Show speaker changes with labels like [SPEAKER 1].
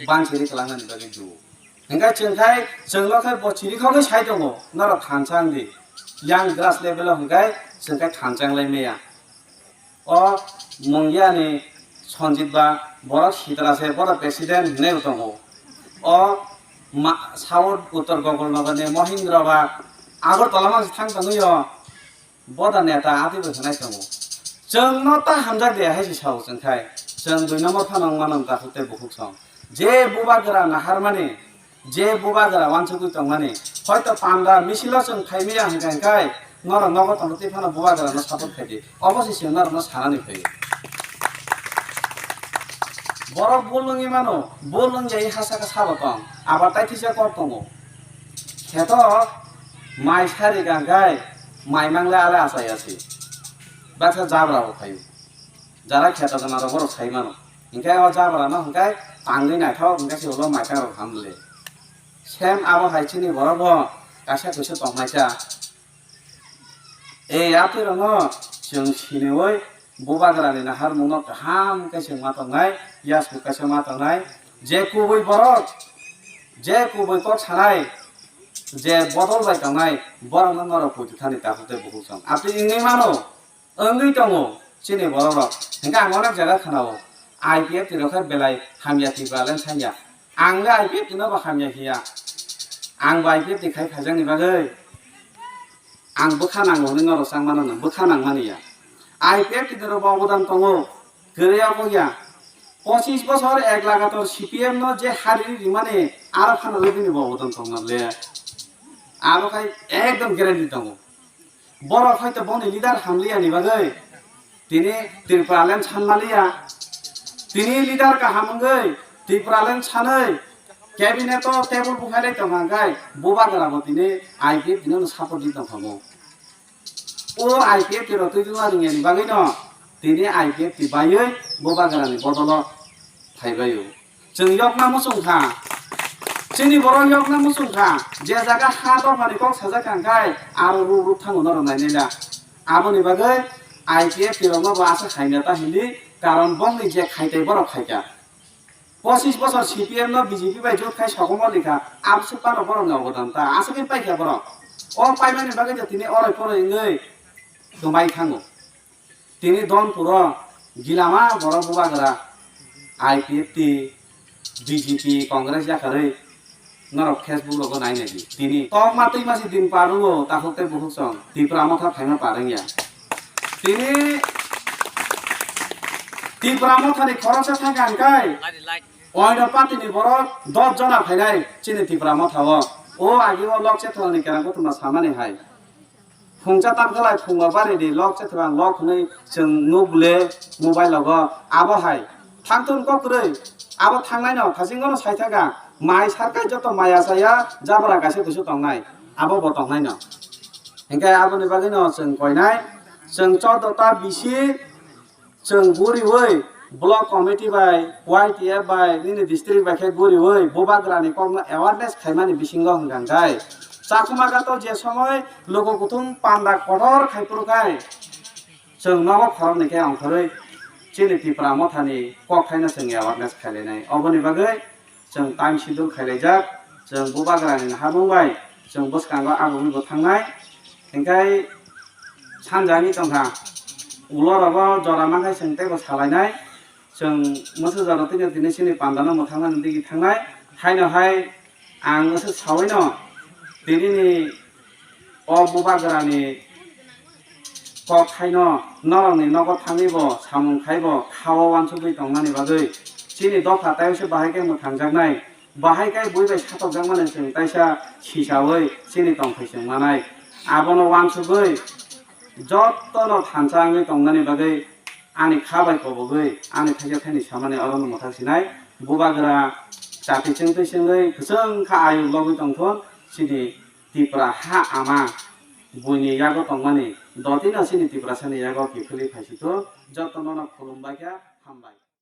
[SPEAKER 1] बांसिरि खालामनानै बागै दु ओंखाय जोंल'खाय बचिरिखौनो साइ दङ नर थानसांदि yang grass level hingkai जोंखाय थानसांलाय मैया अ मंगियानि सन्जित बा बर सिद्रासे बर प्रेसिडेन्ट होननाय दङ अ साउथ उत्तर गगलनगरनि महेन्द्र बा आगरतला मानसि थांदोङो बदा नेता आदिबो होनाय दङ जोंनोथ' हामजाक दे हायसि साव जोंखाय जों 2 नम्बर फानां मानम दाखुते बुहुक सं जे बुबागरा नाहार माने जे बुबागरा वानसुगु दं माने हयতো पान्डा मिसिल जों थाइमिया हंखाय नर नगद तंगति फाना बुबागरा न सापर्ट खायदि अबसेसे नर न सानानि फैयो बर बोलुङि मानो बोलुङ जाय हासाका साबतं आबाद ताइथिसे करतङ खेत माइ सारि गांखाय माइ मांला आले आसायासि बाथा जाब्राबो खायो जारा खेत गनार बर साइ मानो हंखाय अ जाब्रा न हंखाय तांगै नायथाव हंखाय सेवल माइथार हामले सेम आबो हाइचिनि बरब कासा कुसे तंनायसा ए आतिरङ जों सिनेवै बुबागरानि नाहार मुनो गाहाम कैसे मातंनाय यासबु कैसे मातंनाय जे कुबै बरक जे कुबै कक सानाय जे बदल बाय तंनाय बरन नर पुति थानि ताखुते बुहुसं आपि इंनि मानो ओंगै दङ सिनि बरक हंका आंगना जागा खानावो आइपिएफ तिरखाय बेलाय हामिया तिबालेन साइया आंनो आइपिएफ तिनो बा हामिया हिया आं आइपिएफ दिखाय फाजंनि बागै आं बोखानांगौ नों रसां मानो बोखानां मानिया आइपिएफ तिनो बा अबदान दङ गैयाव गया 25 বছর এক লাগাতর সিপিএম ন যে হারি মানে আর ফানা লবিনি অবদান দংলে আরো খাই একদম গ্যারান্টি দङ বড় হয়তো বনি লিডার হামলিয়া नि बागै তিনি ত্রিপুরালেন সানমালিয়া তিনি লিডার का हामंगै ত্রিপুরালেন सानै ক্যাবিনেট টেবল বুখাইলাই दंगाय बुबागराबो তিনি आइपिएफ दिनो सापर्ट दिदं दङ ओ आइपिएफ तिरो तुजुवारिनि बागै न তিনি आइपिएफ तिबायै बुबागरानि बदल थाइबायो जों यकना मुसुंखा जोंनि बर' यकना मुसुंखा जे जागा हा दफानि कक साजा कांखाय आरो रु थाङो नर नायनायला आबोनि बागै आइपिएफ तिरनो बा आसा खायनाता हिली कारण बंनि जे खायताय बर खायका 25 বছর সিপিএম ন বিজেপি बाय जो खाय सकम लिखा आबसु पानो बर न अबदान ता आसा के पाइखा बर अ पाइमानि बागै तिनि अराय फरायङै गमाय थाङो তিনি দনপুর গিলামা বড় বুবাগরা आइपिएफ টি বিজেপি কংগ্রেস জাকারে নরক ফেসবুক লগ নাই নাকি তিনি তক মাতই মাসি দিন পারুও তাহতে বহুত সং ত্রিপুরা মথা ফাইনা পারেঙ্গিয়া তিনি ত্রিপুরা মথানি খরচা থাকা আনকাই অয়ন পাতিনি বড় 10 জনা ফাইনাই চিনি ত্রিপুরা মথাও ও আগিও লকছে থনি কেরাঙ্গ তোমা সামানে হাই फुंचा तानखालाय फुंगा बारिनि लक चेथ्रां लक नै जों नुबले मोबाइल लग आबो हाय थांथुन कक्रै आबो थांनाय न थासिंगनो साइथागा माइ सारकाय जत माइ आसाया जाब्रा गासे दुसु तंनाय आबो बतंनाय न हेंखाय आबोनि बागै न जों कयनाय जों 14 ता बिसि जों गुरिवै ब्लक कमिटि बाय वाइटिएफ बाय निनि डिस्ट्रिक्ट बाय गुरिवै बुबागरानि कम अवेयरनेस खायमानि बिसिंग हंगांगाय চাকুমাগাতো যে সময় লোক কুতুম পান্ডা কঠোর খাইপুরকাই जों नब खरमनिखे अंखरै चिनि टिप्रा मथानि कक खायना जों एवारनेस खायलायनाय अबनि बागै जों टाइम शिड्यूल खायलायजाक जों बुबागरानि हाबुंबाय जों बसकांगा आबुनिबो थांनाय हेंखाय सानजानि दंहा उलरबो जरामाखाय जों तेबो सालायनाय जों मोसो जरतिनि दिनै चिनि पान्डानो मोथांनानै दिगि थांनाय हायनोहाय आं मोसो सावैन दिनैनि अ बुबागरानि कक खायनो नरंनि नगद थाङैबो सामुं खायबो खावा वानसुबै दंनानि बागै चिनि दफा तायसो बाहायखाय मो थांजागनाय बाहायखाय बयबाय सातकजाक माने जों तायसा सिसावै चिनि दंफैसों मानाय आबनो वानसुबै जत्तनो थानसाङै दंनानि बागै आनि खाबाय कबगै आनि थाइजा थाइनि सामाने अरन मथासिनाय बुबागरा जातिजों तैसोङै गोसों खा आयु लगै दंथन चिनि टिप्रा हा आमा बुइनि यागो तंमानि दतिना चिनि टिप्रा सानि यागो किफुलि फाइसितो जत्तनो खुलुमबायखा हामबाय।